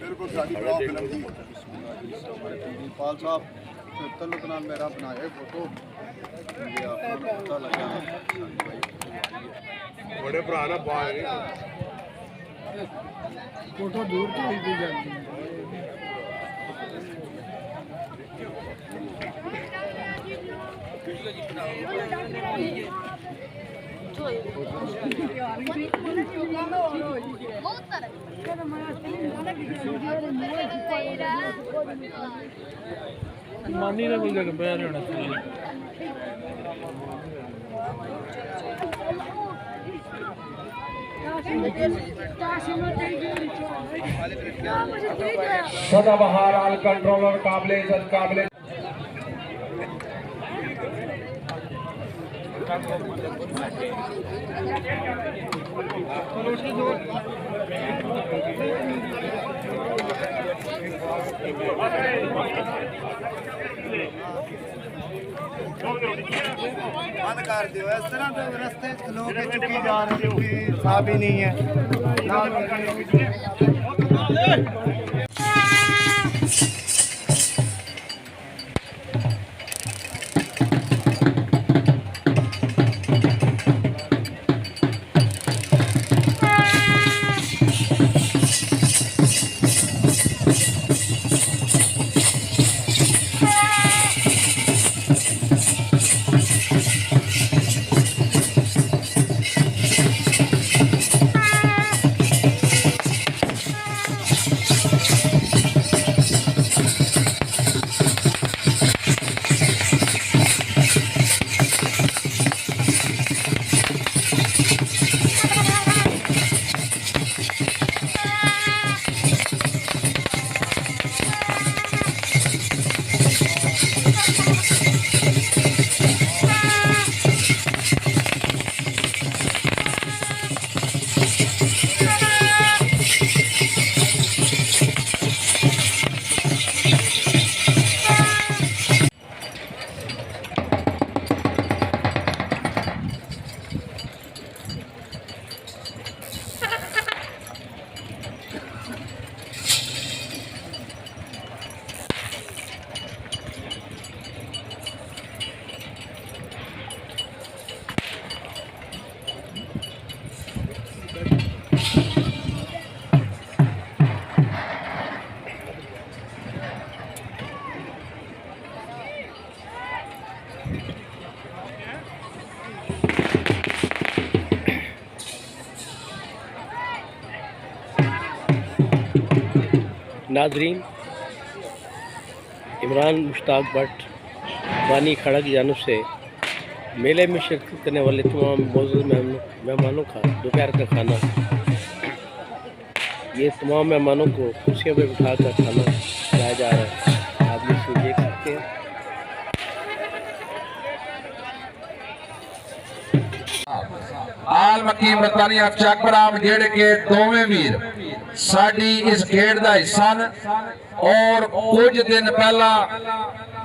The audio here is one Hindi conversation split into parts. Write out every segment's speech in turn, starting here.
बिल्कुल साड़ी ब्लॉग फिल्म दी पाल साहब तल्लुक नाल मेरा बनाया फोटो ये आपको पता लगा बड़े भरा ना बाहर फोटो दूर तो ही दी जाती है मानी ना कोई जगह बैठ होना चाहिए सदाबहार आल कंट्रोलर काबिले इज्जत काबिले बंद कर दियो इस तरह तो रास्ते लोग चुकी जा रहे हैं कोई साहब ही नहीं है नाजरीन, इमरान मुश्ताक बट बानी अखाड़ा की जानब से मेले में शिरकत करने वाले तमाम मौजूद मेहमानों का दोपहर का खाना, ये तमाम मेहमानों को कुर्सियों पर बिठाकर खाना खिलाया जा रहा है। आप इसको देख सकते हैं। आल मकी मतानी चक बराम जेड़े के दोवें वीर साडी इस खेड दा हिस्सा न और कुछ दिन पहला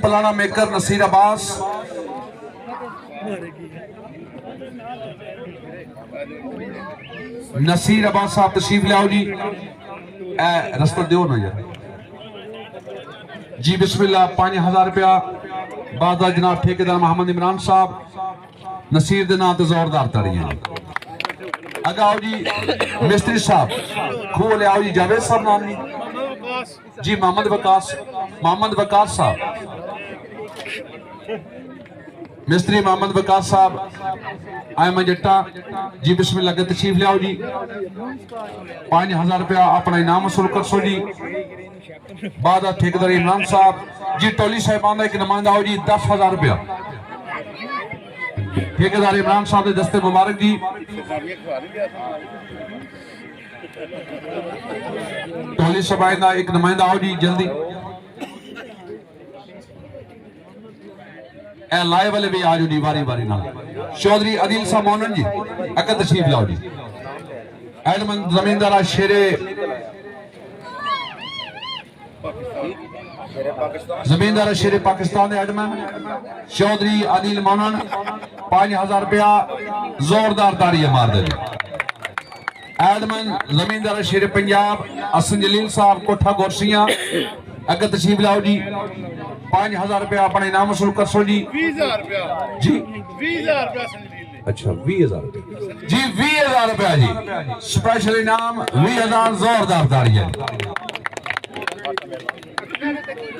पलाना मेकर नसीर अब्बास, नसीर अब्बास साहब तशरीफ लाओ जी। रस्ता दो ना यार जी। बिस्मिल्लाह 5000 रुपया बाद जनाब ठेकेदार मोहम्मद इमरान साहब नसीर दे नाम ते जोरदार ताड़ियां। अगाओ जी मिस्त्री साहब खो ले आओ जी। जावेद साहब नाम जी मोहम्मद वकास साहब, मिस्त्री मोहम्मद वकास साहब आयमन जट्टा जी। बिस्मिल्लाह के तशरीफ लियाओ जी। 5000 रुपया अपना इनाम वसूल कर सो जी। बाद ठेकेदार इमरान साहब जी। टोली साहिबान का एक नुमाइंदा हो जी 10,000 रुपया ठेकेदार इमरान साहब के दस्ते मुबारक जी। टोली सभा का एक नुमाइंदा हो जी जल्दी। लाए वाले भी आज जी बारी बारी ना। चौधरी अदिल साहब मोहन जी अगर तशरीफ लाओ जी। एडमन जमींदारा शेरे पाकिस्तान एडमन चौधरी अदिल मोहन 5000 रुपया जोरदार ताड़ियां मार दे। एडमन जमींदारा शेरे पंजाब हसन जलील साहब कोठा गोरसियां अगर तशरीफ लाओ जी। 5000 रुपया अपना इनाम वसूल कर सो जी। 20,000 रुपया जी। 20,000 रुपया अच्छा 20,000 रुपया जी। 20,000 रुपया जी स्पेशल इनाम 20,000 जोरदार ताड़ियां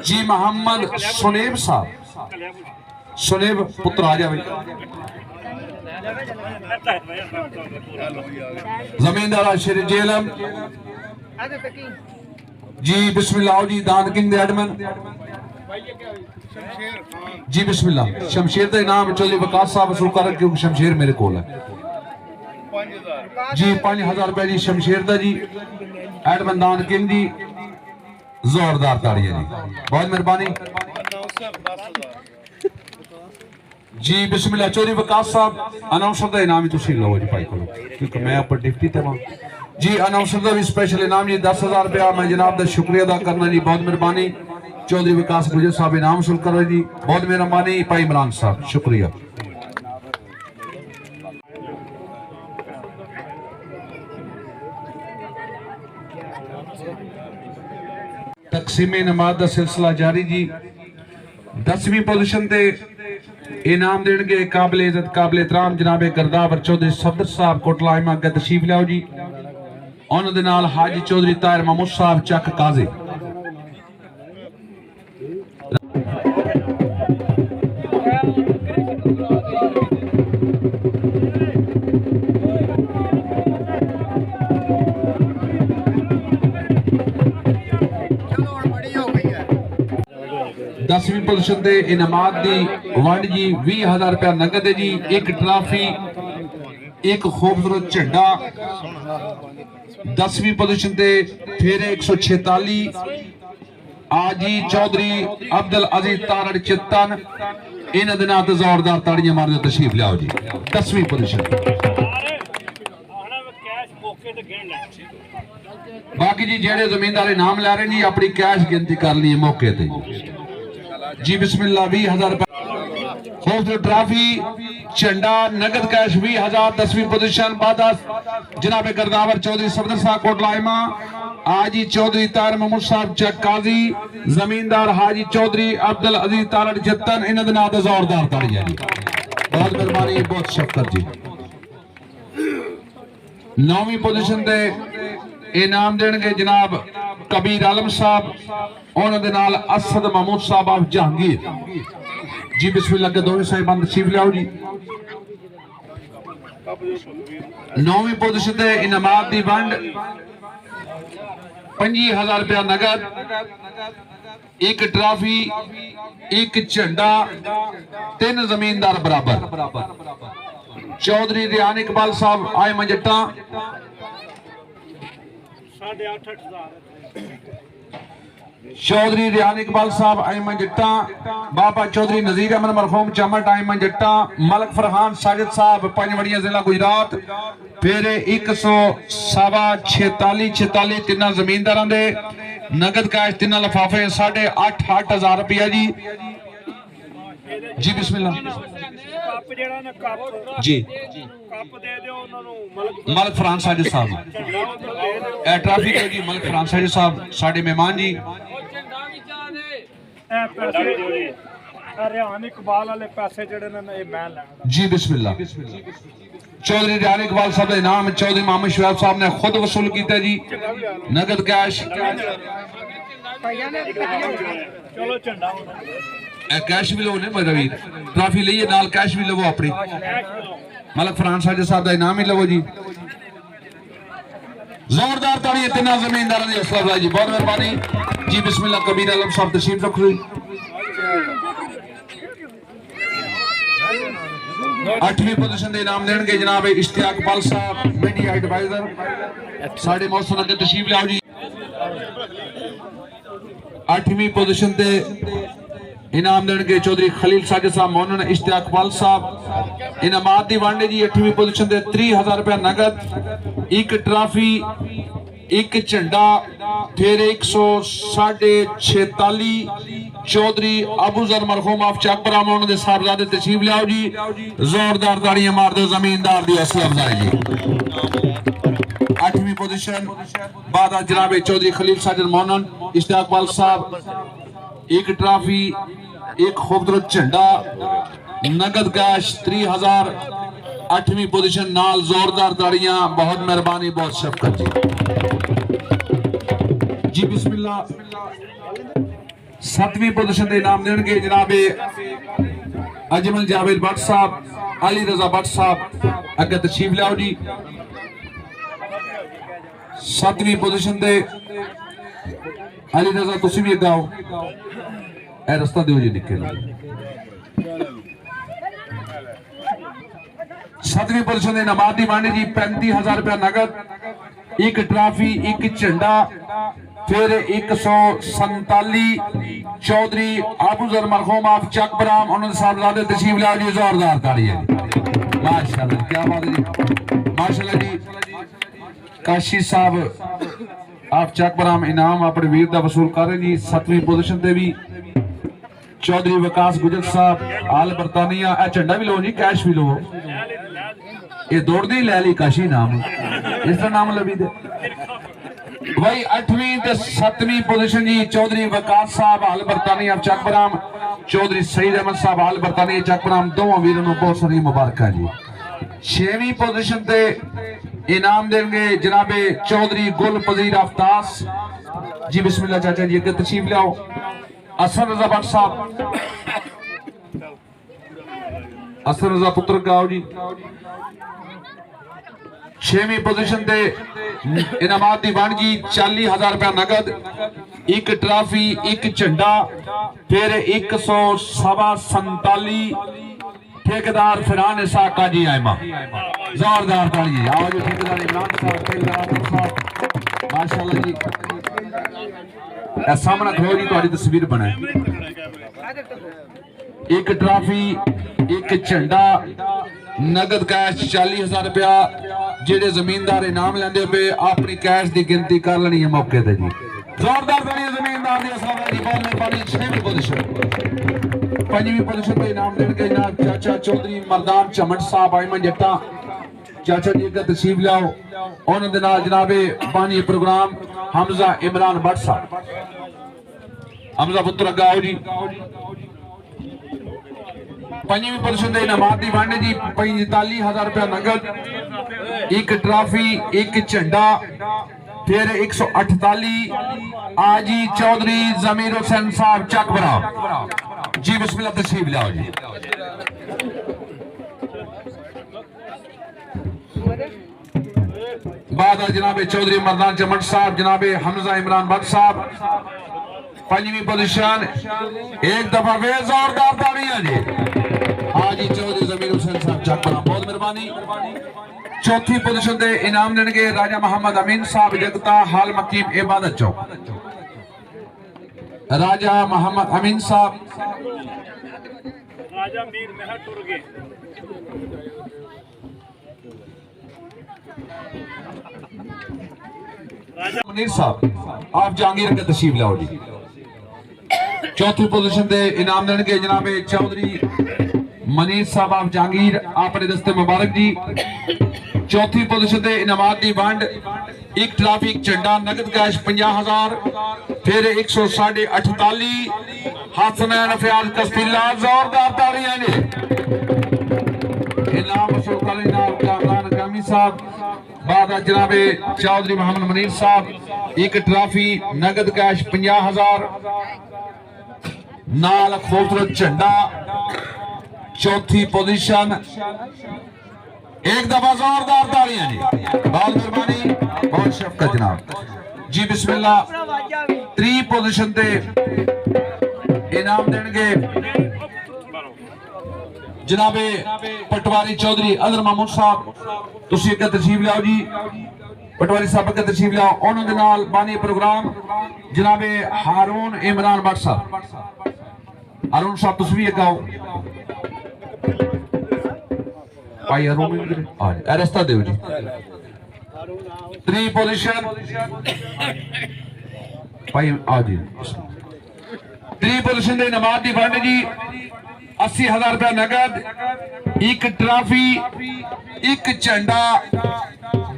जी। मोहम्मद सुनेब साहब, सुनेब पुत्र आ जाए जमींदारा शेर जेलम जी। बिस्मिल्लाह जी दान किंग एडमन जी। बिस्मिल्लाह शमशेर का इनाम चौधरी वकास साहब वसूल कर क्योंकि शमशेर मेरे को है जी। 5000 रुपया जी शमशेर का जी। एडमन दान किंग जी जोरदार ताड़ियां जी बहुत मेहरबानी जी। बिस्मिल्लाह चौधरी वकास साहब अनाउंसर का इनाम ही तुम लो जी भाई को क्योंकि मैं ऊपर डिप्टी थे जी। अनाउंसर का भी स्पेशल इनाम जी 10,000 रुपया। मैं जनाब का शुक्रिया अदा करना जी बहुत मेहरबानी। चौधरी विकास गुजर साहब इनाम वसूल करो जी बहुत मेहरबानी। भाई इमरान साहब शुक्रिया। तकसीमी नमाज का सिलसिला जारी जी। 10वीं पोजीशन ते इनाम देंगे काबिल इज्जत काबिल एहतराम जनाब गर्दावर चौधरी सफदर साहब कोटला इमा अगे तशरीफ लियाओ जी। उन्होंने नाल हाजी चौधरी ताहिर महमूद साहब चक काजी। दसवीं पोजीशन ते इनामात दी वंड जी 20,000 रुपया नगद है जी। एक ट्रॉफी एक खूबसूरत झंडा। 10वीं पोजीशन ते फिर 146 आजी चौधरी अब्दुल अजीज तारड़ चित्तन इन दिनों ते जोरदार ताड़ियां मार दो तशरीफ लियाओ जी। 10वीं पोजीशन बाकी जी जेड़े जमींदार इनाम लै रहे जी अपनी कैश गिनती कर ली मौके ते जी। बिस्मिल्लाह 20,000 खूबसूरत ट्रॉफी झंडा नगद कैश 20,000। 10वीं पोजीशन बाद जनाब गर्दावर चौधरी सफदर साहब कोटला इमा हाजी चौधरी तार महमूद साहब चक्काजी जमींदार हाजी चौधरी अब्दुल अजीज तालड़ जतन इन्हां दे नाम ते जोरदार ताड़ी है जी बहुत मेहरबानी बहुत शक्कर जी 9वीं पोजीशन ते इनाम देंगे जनाब कबीर आलम साहब उन्हां दे नाल असद महमूद साहब ऑफ जहांगीर जी बिस्मिल्लाह के दोनों साहिबान तशरीफ लियाओ जी 9वीं पोजीशन ते इनामात दी वंड 25,000 रुपया नगद एक ट्रॉफी एक झंडा 3 जमींदार बराबर चौधरी रियान इकबाल साहब आए मजट्टा 8,500 चौधरी रियान इकबाल साहब आयमन जट्टा बाबा चौधरी नजीर अहमद मरहूम चमट आयमन जट्टा मलक फरहान साजिद साहब पंजवड़िया जिला गुजरात फिर 146 तिना जमींदारां दे नगद कैश तिना लफाफे 8,500 रुपया जी जी बिस्मिल्लाह जी मलक फरहान साजिद साहब ट्रॉफी के जी मलक फरहान साजिद साहब साडे मेहमान जी जी बिस्मिल्लाह चौधरी रियान इकबाल साहब का इनाम चौधरी मोहम्मद शुएब साहब ने खुद वसूल किया जी नगद कैश कैश भी लो ने मेरा ट्रॉफी लीए नाल कैश भी लवो अपनी मलक फरहान साजिद साहब का इनाम ही लवो जी जोरदार ताड़ी तिना जमींदार ने हौसला अफजाई जी बहुत मेहरबानी जी बिस्मिल्लाह कबीर आलम साहब तशरीफ रखो जी 8वीं पोजीशन दे इनाम देंगे जनाब इश्तियाक पाल साहब मीडिया एडवाइजर साढ़े मौसम के तशरीफ लाओ जी 8वीं पोजीशन दे इनाम देंगे चौधरी खलील साजिद साहब मोहन इश्तियाक पाल साहब इनामात दी वंड जी 8वीं पोजीशन दे 30,000 रुपया नगद एक ट्रॉफी एक झंडा फिर 146 चौधरी अबूजर मरहूम ऑफ चकबराम उन्होंने साहबजादे तशरीफ लियाओ जी जोरदार ताड़ियां मार दो जमींदार दी हौसला अफजाई जी 8वीं पोजीशन बाद जनाब चौधरी खलील साजिद मोहन इश्तियाक पाल साहब एक ट्रॉफी एक खूबसूरत झंडा नगद कैश 30,000 8वीं पोजीशन नाल जोरदार ताड़ियां बहुत मेहरबानी बहुत शफकत जी बिस्मिल्लाह 7वीं पोजीशन दे इनाम देंगे जनाब अजमल जावेद भट्ट साहब अली रजा भट्ट साहब अगे तशरीफ लाओ जी 7वीं पोजीशन दे अली रजा तुसी भी अगाओ ए रास्ता दिओ जी निकल 7वीं पोजीशन दे इनामात दी वंड जी 35,000 रुपया नगद एक ट्रॉफी एक झंडा फिर 147 चौधरी अबूजर मरहूम ऑफ चकबराम उन्होंने साहबजादे तशरीफ लाओ जी जोरदार ताड़ी है माशाल्लाह क्या बात है जी माशाल्लाह जी काशी साहब आप चकबराम इनाम अपने वीर दा वसूल कर रहे जी 7वीं पोजीशन ते भी चौधरी विकास गुजर साहब आल बरतानिया ए झंडा भी लो जी कैश भी लो ये दौड़दी लै ली काशी नाम इसका नाम लवी दे भाई 8वीं ते 7वीं पोजीशन जी चौधरी विकास साहब आल बरतानिया चकबराम चौधरी सईद अहमद साहब आल बरतानिया चकबराम दोनों वीरों को बहुत सारी मुबारक जी 6वीं पोजीशन ते इनाम देंगे जनाबे चौधरी गुल पजीर आफ्तास जी बिस्मिल्लाह चाचा जी अगर तशरीफ लाओ असर रजा भट्ट साहब असर रजा पुत्र गाओ जी 6वीं पोजीशन ते इनामात दी वंड जी 40,000 रुपया नगद एक ट्रॉफी एक झंडा फिर 147 ठेकेदार फिरान इसाका जी आयमा जोरदार ताड़ी आओ जी ठेकेदार इमरान साहब ठेकेदार साहब माशाल्लाह जी सामने खड़ो जी तुम्हारी तस्वीर बनाए एक ट्रॉफी एक झंडा नगद कैश 40,000 रुपया जेडे जमींदार इनाम लेंदे पे अपनी कैश की गिनती कर लेनी है मौके ते जी जोरदार ताड़ियां जमींदार दी साहब दी बहुत मेहरबानी 6वीं पोजीशन 5वीं पोजीशन पे इनाम देंगे जनाब चाचा चौधरी मर्दान चमट साहब आयमन जट्टा चाचा जी अगर तशरीफ लाओ उन्होंने नाल जनाबे बानी प्रोग्राम हमजा इमरान भट्ट साहब हमजा पुत्र गाओ जी 5वीं पोजीशन दे इनामात दी वंड जी 45,000 रुपया नगद, एक ट्रॉफी, एक झंडा, फिर 148 हाजी चौधरी जमीर हुसैन साहब चकबरा जी। बिस्मिल्लाह तशरीफ लाओ जी। बाद जनाब चौधरी मर्दान चमन साहब, जनाब हमजा इमरान भट्ट साहब 5वीं पोजीशन, एक दफा वे जोरदार तालियां जी। हाजी चौधरी जमीर हुसैन साहब चकबरा, बहुत मेहरबानी। चौथी पोजीशन दे इनाम देंगे राजा मोहम्मद अमीन साहब जगता हाल मकीम इबादत चौक। राजा मोहम्मद अमीन साहब राजा मीर महर टुर गए। मुनीर साहब आप जहांगीर का तशरीफ लाओ जी। चौथी पोजीशन दे इनाम देंगे जनाब चौधरी मनीर साहब आप जहांगीर, आपने दस्ते मुबारक जी। चौथी पोजीशन दे इनामात दी वंड, एक ट्रॉफी, झंडा, नगद कैश 50,000, फिर 148 हसनैन फयाज कस्तिल्ला, जोरदार तालियां ने। इनाम वसूल करने नाल कामरान कामी साहब, बाद जनाब चौधरी मोहम्मद मुनीर साहब, एक ट्रॉफी, नगद कैश 50,000 नाल खूबसूरत झंडा। चौथी पोजीशन, एक दफा जोरदार तालियां जी। बहुत मेहरबानी, बहुत शफकत जनाब जी। बिस्मिल्लाह। 3 पोजीशन दे इनाम देंगे जनाबे पटवारी चौधरी अदर महमूद साहब, तुसी एक तशरीफ लाओ जी। पटवारी साहब का तशरीफ लाओ। उन्होंने नाल बानी प्रोग्राम जनाबे हारून इमरान भट्ट साहब, हारून साहब तुसी भी एक आओ भाई। हारून रास्ता दो जी। 3 पोजीशन भाई आ जी। 3 पोजीशन दे इनामात दी वंड जी 80,000 रुपया नगद, एक ट्रॉफी, एक झंडा,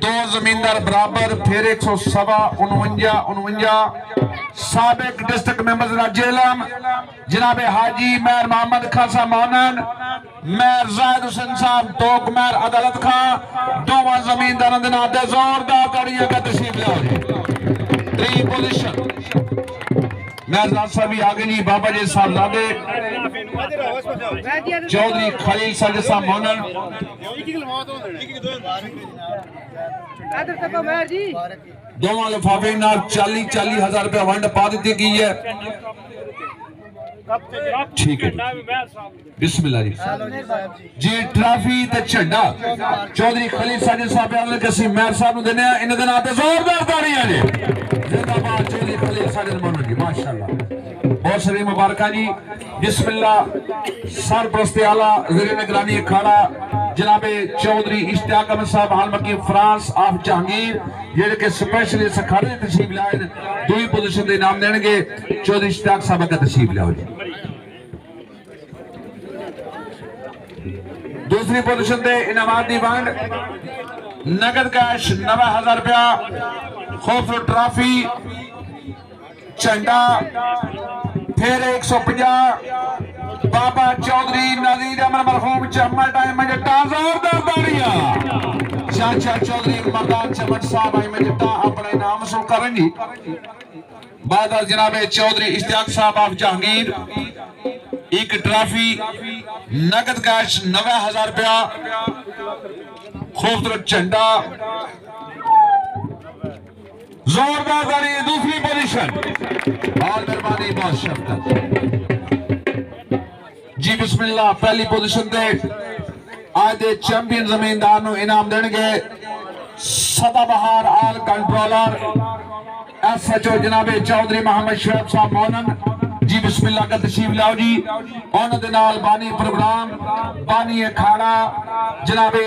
2 जमींदार बराबर, फिर 149 साबिक डिस्ट्रिक्ट मेंबर जेलम जनाबे हाजी मेयर मोहम्मद खासा मौनन, मेयर जायद हुसैन साहब तोक, मेयर अदालत खां, दोवां जमींदारां दे नाम ते जोरदार तालियां का तशरीफ लाओ जी। 3 पोजीशन मेयर साहब भी आगे जी। बाबा जी साहबजादे चौधरी खलील साहब साहब मौनन, दोवां लिफाफे नाल 40,000 रुपया वंड पा दी गई है। ठीक है बिस्मिल्लाह जी। जी ट्रॉफी ते झंडा चौधरी खलील साहब साहब आदल कसी मेयर साहब नु देने इन दे नाम ते जोरदार तालियां जी। जिंदाबाद चौधरी खलील साहब मौनन जी, माशाअल्लाह, बहुत सारी मुबारक जी। बिस्मिल्लाह। सरपरस्त आला ज़ेरे निगरानी अखाड़ा जनाबे चौधरी इश्तियाक अहमद साहब हाल मकीम फ्रांस ऑफ जहांगीर, जेडे के स्पेशली इस अखाड़े ते तशरीफ लाए। 2 पोजीशन दे इनाम देंगे चौधरी इश्तियाक साहब का तशरीफ लाओ जी। दूसरी पोजीशन दे इनामात दी वंड, नगद कैश 90,000 रुपया, खूबसूरत ट्रॉफी, झंडा, फिर 150 बाबा चौधरी नजीर अमन मरहूम चम्मा टाइम मजट्टा, जोरदार तालियां। चाचा चौधरी मर्दान चमन साहब आई मजट्टा अपना इनाम वसूल करेंगी। बाद जनाबे चौधरी इश्तियाक साहब ऑफ जहांगीर, एक ट्रॉफी, नगद कैश 90,000 रुपया, खूबसूरत झंडा, जोरदार तालियां। दूसरी पोजीशन, बहुत मेहरबानी, बहुत शफकत जी। बिस्मिल्लाह। पहली पोजीशन दे आज दे चैंपियन जमींदार नु इनाम देंगे सदाबहार आल कंट्रोलर SHO जनाबे चौधरी मोहम्मद शुएब साहब मौनन जी। बिस्मिल्लाह का तशरीफ लाओ जी। उन्होंने दे नाल बानी प्रोग्राम बानी अखाड़ा जनाबे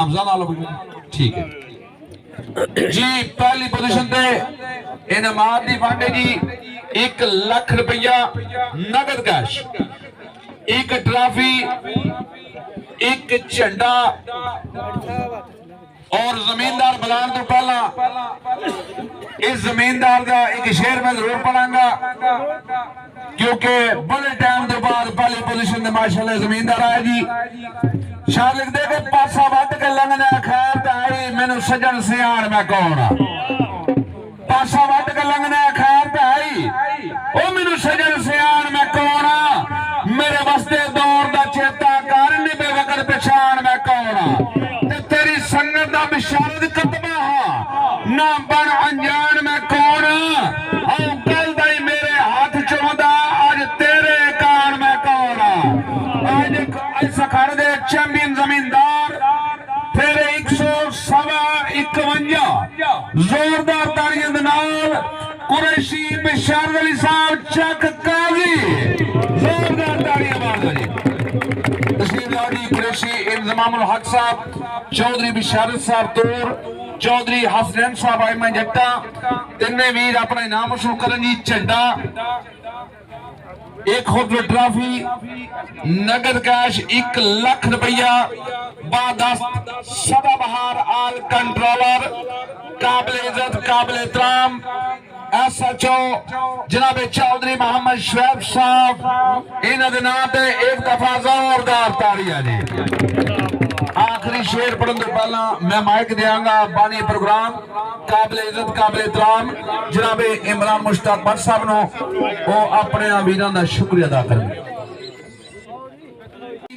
हमजा लो ठीक है जी। पहली पोजीशन दे इनामात दी वंड जी 1 लाख रुपया नगद कैश, एक ट्रॉफी, एक झंडा, और जमींदार बुलाने तो पहला इस जमींदार का एक शेर मैं जरूर पढ़ांगा, क्योंकि बड़े टाइम के बाद पहली पोजीशन में माशाल्लाह जमींदार आया जी। शार लिख दे के पासा वट के लंघने खैर ते आई, मैनू सजन सियाण मैं कौन आ। पासा वट के लंघने खैर ते आई, ओ मैनू सजन सियाण मैं कौन आ। मेरे वास्ते दौर दा चेता कर, निभे वगैर पछाण मैं कौन आ। ते तेरी संगत दा बिशारत कतबा हा, ना बन अनजान मैं कौन आ। औ कल दा ही मेरे हाथ चौंदा, आज तेरे कान मैं कौन आ। आज इस अखाड़े दे चैंपियन जमींदार फिर 151 जोरदार तालियां दे नाल कुरैशी बिशारत अली साहब चक काजी, जोरदार तालियां मारो जी। तस्लीम लाडी कुरैशी इंतजामुल हक साहब, चौधरी बिशारत साहब तूर, चौधरी हसनैन साहब आईमा जट्टा, तिन्ने वीर अपना इनाम वसूल करन जी। झंडा, एक खुद ट्रॉफी, नगद कैश 1 लाख रुपया, बादस्त सदाबहार आल कंट्रोलर, काबिल इज्जत काबिल एहतराम SHO जनाब चौधरी मोहम्मद शुएब साहब, इन्हां दे नाम ते एक दफा जोरदार तालियां जी। आखिरी शेर पढ़ने तो पहला मैं माइक देंगा बानी प्रोग्राम काबिल इज्जत काबिल एहतराम जनाब इमरान मुश्ताक साहब नो, वो अपने वीरों का शुक्रिया अदा करेंगे।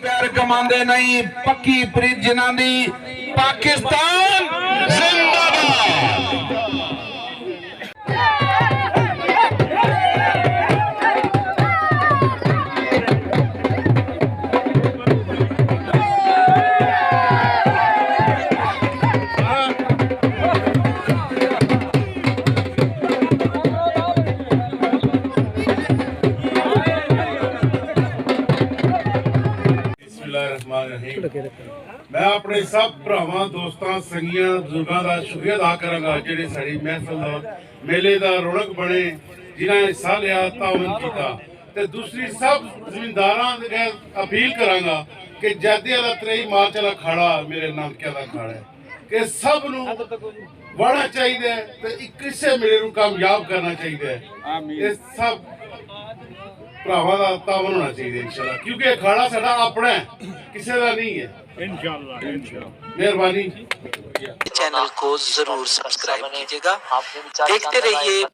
पैर कमांदे नहीं, पक्की प्रीत जिन्हां दी, पाकिस्तान जिंदाबाद। मैं अपने सब भरावां दोस्तां संगियां बुजुर्गों का शुक्रिया अदा करांगा जिहड़े साडी महफिल दा मेले दा रौनक बने, जिन्हें हिस्सा लिया तावन किया। ते दूसरी सब जमींदारां दे अपील करांगा कि जैदे वाला 23 मार्च वाला अखाड़ा मेरे नानकियां दा अखाड़ा है कि सब नूं वड़ना चाहिए ते इसे मेले नूं कामयाब करना चाहिए। ये सब भरावां दा तावन होना चाहिए इंशाअल्लाह, क्योंकि अखाड़ा साडा अपना है, किसी का नहीं है इंशाअल्लाह। मेहरबानी। चैनल को जरूर सब्सक्राइब कीजिएगा, देखते रहिए।